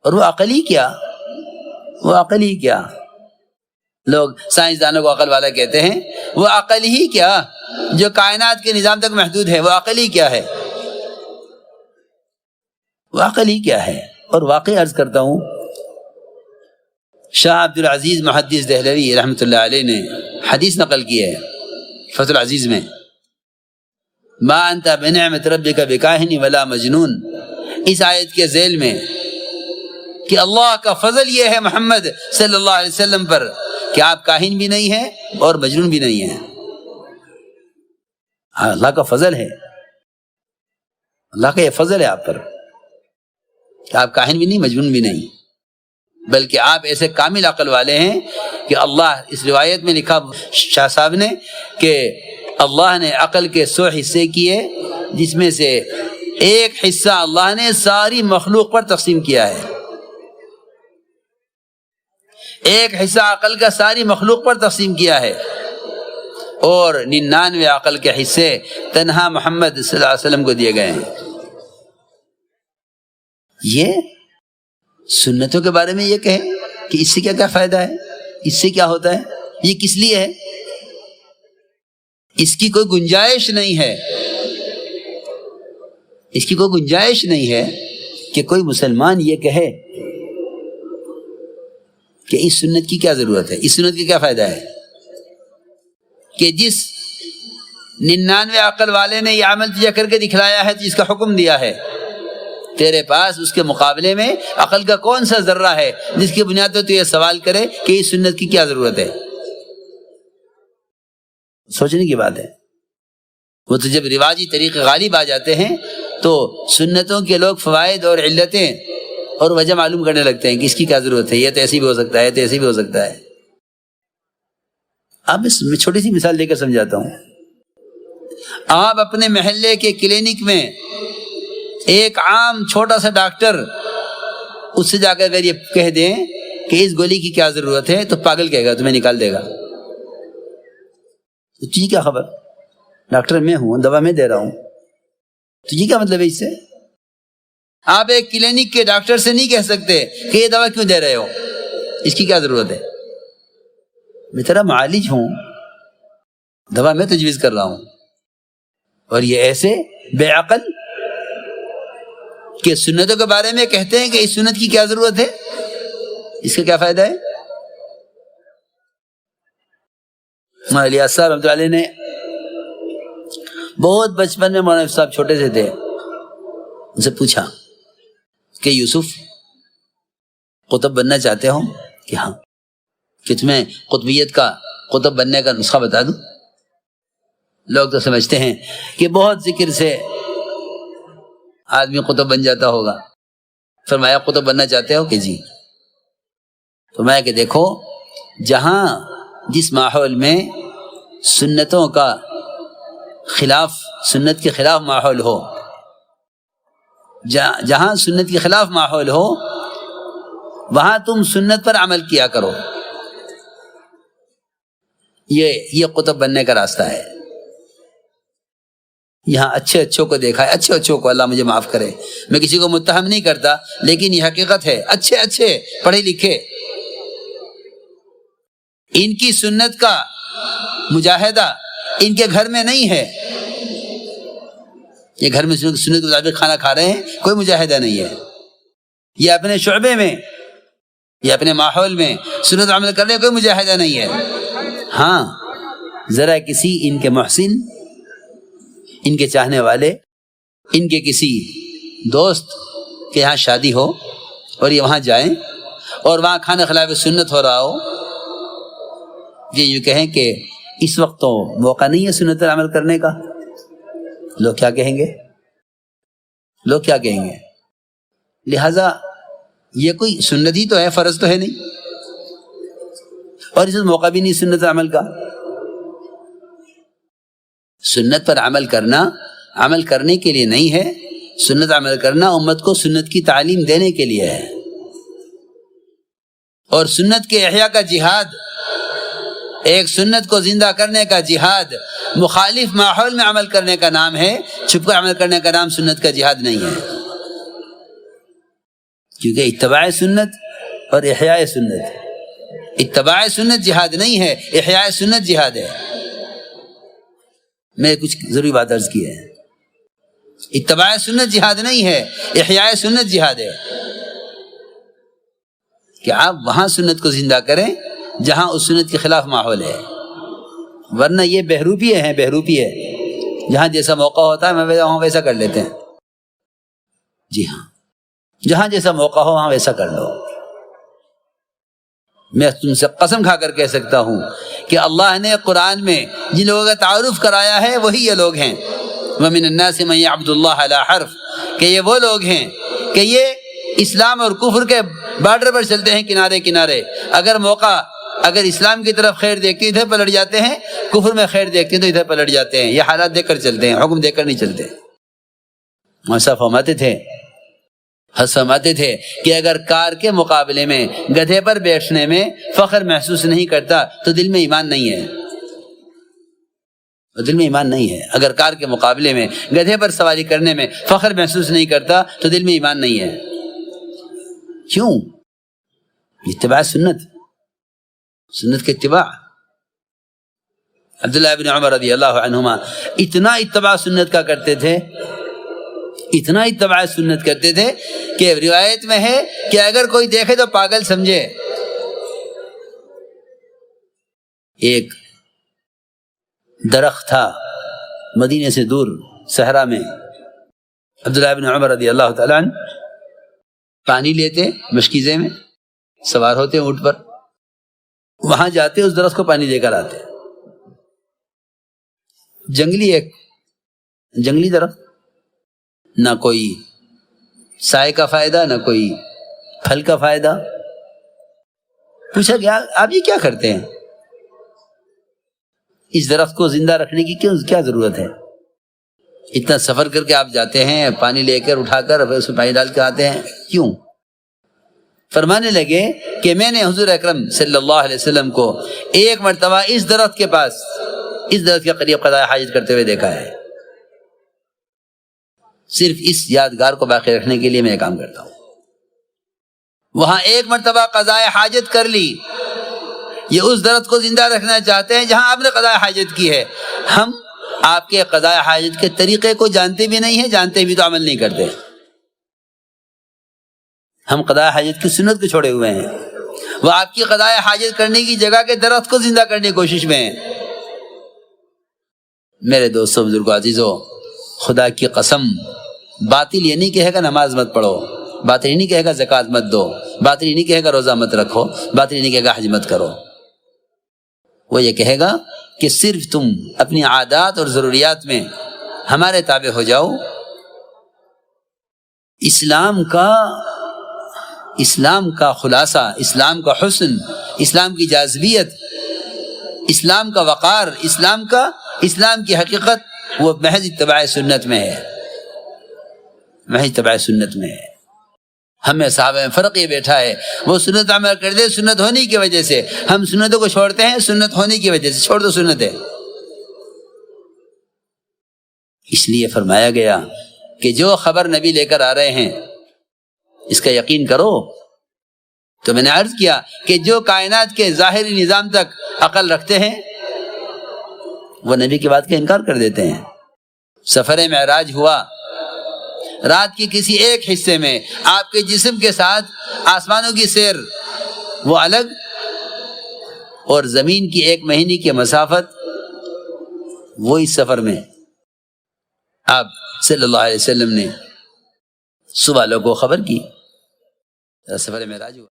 اور وہ عقل ہی کیا، وہ عقل ہی کیا. لوگ سائنسدانوں کو عقل والا کہتے ہیں، وہ عقل ہی کیا جو کائنات کے نظام تک محدود ہے، وہ عقل ہی کیا ہے، وہ عقل ہی کیا ہے. اور واقعی عرض کرتا ہوں، شاہ عبدالعزیز محدث دہلوی رحمۃ اللہ علیہ نے حدیث نقل کی ہے فتح العزیز میں، ما انت بنعمت ربک بکاہن ولا مجنون. اس آیت کے ذیل میں کہ اللہ کا فضل یہ ہے محمد صلی اللہ علیہ وسلم پر کہ آپ کاہن بھی نہیں ہیں اور مجنون بھی نہیں ہیں. اللہ کا فضل ہے، اللہ کا یہ فضل ہے آپ پر کہ آپ کاہن بھی نہیں، مجنون بھی نہیں، بلکہ آپ ایسے کامل عقل والے ہیں کہ اللہ، اس روایت میں لکھا شاہ صاحب نے کہ اللہ نے عقل کے 100 حصے کیے، جس میں سے ایک حصہ اللہ نے ساری مخلوق پر تقسیم کیا ہے. ایک حصہ عقل کا ساری مخلوق پر تقسیم کیا ہے، اور 99 عقل کے حصے تنہا محمد صلی اللہ علیہ وسلم کو دیے گئے ہیں. یہ سنتوں کے بارے میں یہ کہیں کہ اس سے کیا کیا فائدہ ہے، اس سے کیا ہوتا ہے، یہ کس لیے ہے، اس کی کوئی گنجائش نہیں ہے، اس کی کوئی گنجائش نہیں ہے کہ کوئی مسلمان یہ کہے کہ اس سنت کی کیا ضرورت ہے، اس سنت کی کیا فائدہ ہے، کہ جس 99 عقل والے نے یہ عمل تجھے کر کے دکھلایا ہے، جس کا حکم دیا ہے، تیرے پاس اس کے مقابلے میں عقل کا کون سا ذرہ ہے جس کی بنیاد پر تو یہ سوال کرے کہ اس سنت کی کیا ضرورت ہے. سوچنے کی بات ہے. وہ تو جب رواجی طریقے غالب آ جاتے ہیں تو سنتوں کے لوگ فوائد اور علتیں اور وجہ معلوم کرنے لگتے ہیں کہ اس کی کیا ضرورت ہے، یہ تو ایسی بھی ہو سکتا ہے، تو ایسی بھی ہو سکتا ہے. اب میں چھوٹی سی مثال دے کر سمجھاتا ہوں. آپ اپنے محلے کے کلینک میں ایک عام چھوٹا سا ڈاکٹر، اس سے جا کر اگر یہ کہہ دیں کہ اس گولی کی کیا ضرورت ہے، تو پاگل کہے گا، تمہیں نکال دے گا. تجھے کیا خبر، ڈاکٹر میں ہوں، دوا میں دے رہا ہوں، تجھے کیا مطلب ہے اس سے؟ آپ ایک کلینک کے ڈاکٹر سے نہیں کہہ سکتے کہ یہ دوا کیوں دے رہے ہو، اس کی کیا ضرورت ہے، میں تیرا معالج ہوں، دوا میں تجویز کر رہا ہوں. اور یہ ایسے بے عقل کہ سنتوں کے بارے میں کہتے ہیں کہ اس سنت کی کیا ضرورت ہے، اس کا کیا فائدہ ہے. مولانا صاحب رحمۃ اللہ علیہ نے بہت بچپن میں، مولانا صاحب چھوٹے سے تھے، ان سے پوچھا کہ یوسف قطب بننا چاہتے ہو؟ کہ ہاں. کہ تمہیں قطبیت کا، قطب بننے کا نسخہ بتا دوں؟ لوگ تو سمجھتے ہیں کہ بہت ذکر سے آدمی قطب بن جاتا ہوگا. فرمایا قطب بننا چاہتے ہو؟ کہ جی. فرمایا کہ دیکھو، جہاں جس ماحول میں سنتوں کا خلاف، سنت کے خلاف ماحول ہو، جہاں سنت کے خلاف ماحول ہو، وہاں تم سنت پر عمل کیا کرو. یہ قطب بننے کا راستہ ہے. یہاں اچھے اچھوں کو دیکھا ہے، اچھے اچھوں کو، اللہ مجھے معاف کرے، میں کسی کو متہم نہیں کرتا، لیکن یہ حقیقت ہے، اچھے اچھے پڑھے لکھے، ان کی سنت کا مجاہدہ ان کے گھر میں نہیں ہے. یہ گھر میں سنت کے مطابق کھانا کھا رہے ہیں، کوئی مجاہدہ نہیں ہے. یہ اپنے شعبے میں، یہ اپنے ماحول میں سنت عمل کر رہے ہیں، کوئی مجاہدہ نہیں ہے. ہاں، ذرا کسی ان کے محسن، ان کے چاہنے والے، ان کے کسی دوست کے یہاں شادی ہو اور یہ وہاں جائیں اور وہاں کھانا خلاف سنت ہو رہا ہو، یہ یوں کہیں کہ اس وقت تو موقع نہیں ہے سنت پر عمل کرنے کا، لوگ کیا کہیں گے، لوگ کیا کہیں گے. لہذا یہ کوئی سنت ہی تو ہے، فرض تو ہے نہیں، اور اس وقت موقع بھی نہیں سنت پر عمل کا. سنت پر عمل کرنا عمل کرنے کے لیے نہیں ہے، سنت عمل کرنا امت کو سنت کی تعلیم دینے کے لیے ہے. اور سنت کے احیاء کا جہاد، ایک سنت کو زندہ کرنے کا جہاد، مخالف ماحول میں عمل کرنے کا نام ہے، چھپ کر عمل کرنے کا نام سنت کا جہاد نہیں ہے. کیونکہ اتباع سنت اور احیاء سنت، اتباع سنت جہاد نہیں ہے، احیاء سنت جہاد ہے۔ میں کچھ ضروری بات عرض کی ہے، اتباع سنت جہاد نہیں ہے، احیاء سنت جہاد ہے، کہ آپ وہاں سنت کو زندہ کریں جہاں اس سنت کے خلاف ماحول ہے، ورنہ یہ بہروپی ہے، بہروپی ہے، جہاں جیسا موقع ہوتا ہے وہاں ویسا کر لیتے ہیں۔ جی ہاں، جہاں جیسا موقع ہو وہاں ویسا کر لو۔ میں تم سے قسم کھا کر کہہ سکتا ہوں کہ اللہ نے قرآن میں جن لوگوں کا تعارف کرایا ہے وہی یہ لوگ ہیں، وَمِنَ النَّاسِ مَن يَعْبُدُ اللَّهَ عَلَىٰ حَرْفٍ، کہ یہ وہ لوگ ہیں کہ یہ اسلام اور کفر کے بارڈر پر چلتے ہیں، کنارے کنارے، اگر اسلام کی طرف خیر دیکھتے ہیں ادھر پلٹ جاتے ہیں، کفر میں خیر دیکھتے ہیں تو ادھر پلٹ جاتے ہیں۔ یہ حالات دیکھ کر چلتے ہیں، حکم دیکھ کر نہیں چلتے۔ ایسا فرماتے تھے کہ اگر کار کے مقابلے میں گدھے پر بیٹھنے میں فخر محسوس نہیں کرتا تو دل میں ایمان نہیں ہے، دل میں ایمان نہیں ہے۔ اگر کار کے مقابلے میں گدھے پر سواری کرنے میں فخر محسوس نہیں کرتا تو دل میں ایمان نہیں ہے۔ کیوں؟ اتباع سنت کے اتباع۔ عبداللہ بن عمر رضی اللہ عنہما اتنا اتباع سنت کا کرتے تھے، اتنا اتباع سنت کرتے تھے کہ روایت میں ہے کہ اگر کوئی دیکھے تو پاگل سمجھے۔ ایک درخت تھا مدینے سے دور صحرا میں، عبداللہ بن عمر رضی اللہ تعالیٰ عنہ پانی لیتے مشکیزے میں، سوار ہوتے اونٹ پر، وہاں جاتے اس درخت کو پانی دے کر آتے۔ جنگلی درخت، نہ کوئی سائے کا فائدہ نہ کوئی پھل کا فائدہ۔ پوچھا کہ آپ یہ کیا کرتے ہیں؟ اس درخت کو زندہ رکھنے کی کیا ضرورت ہے؟ اتنا سفر کر کے آپ جاتے ہیں، پانی لے کر اٹھا کر پھر اس میں پانی ڈال کے آتے ہیں، کیوں؟ فرمانے لگے کہ میں نے حضور اکرم صلی اللہ علیہ وسلم کو ایک مرتبہ اس درخت کے پاس، اس درخت کے قریب قضاء حاجت کرتے ہوئے دیکھا ہے۔ صرف اس یادگار کو باقی رکھنے کے لیے میں یہ کام کرتا ہوں۔ وہاں ایک مرتبہ قضاء حاجت کر لی، یہ اس درخت کو زندہ رکھنا چاہتے ہیں جہاں آپ نے قضاء حاجت کی ہے۔ ہم آپ کے قضاء حاجت کے طریقے کو جانتے بھی نہیں ہیں، جانتے بھی تو عمل نہیں کرتے۔ ہم قضاء حاجت کی سنت کو چھوڑے ہوئے ہیں، وہ آپ کی قضاء حاجت کرنے کی جگہ کے درخت کو زندہ کرنے کی کوشش میں ہیں۔ میرے دوستوں، بزرگوں، عزیزوں، خدا کی قسم، باطل یہ نہیں کہے گا نماز مت پڑھو، باطل یہ نہیں کہے گا زکوٰۃ مت دو، باطل یہ نہیں کہے گا روزہ مت رکھو، باطل یہ نہیں کہے گا حج مت کرو۔ وہ یہ کہے گا کہ صرف تم اپنی عادات اور ضروریات میں ہمارے تابع ہو جاؤ۔ اسلام کا خلاصہ، اسلام کا حسن، اسلام کی جاذبیت، اسلام کا وقار، اسلام کی حقیقت وہ محض اتباع سنت میں ہے، محض اتباع سنت میں ہے۔ ہمیں صحابہ میں فرق یہ بیٹھا ہے، وہ سنت عمل کرتے سنت ہونے کی وجہ سے، ہم سنتوں کو چھوڑتے ہیں سنت ہونے کی وجہ سے۔ چھوڑ دو، سنت ہے۔ اس لیے فرمایا گیا کہ جو خبر نبی لے کر آ رہے ہیں اس کا یقین کرو۔ تو میں نے عرض کیا کہ جو کائنات کے ظاہری نظام تک عقل رکھتے ہیں وہ نبی کی بات کا انکار کر دیتے ہیں۔ سفر معراج ہوا، رات کے کسی ایک حصے میں آپ کے جسم کے ساتھ آسمانوں کی سیر وہ الگ، اور زمین کی 1 مہینے کی مسافت وہ اس سفر میں آپ صلی اللہ علیہ وسلم نے صبح لوگوں کو خبر کی۔ سفر معراج ہوا۔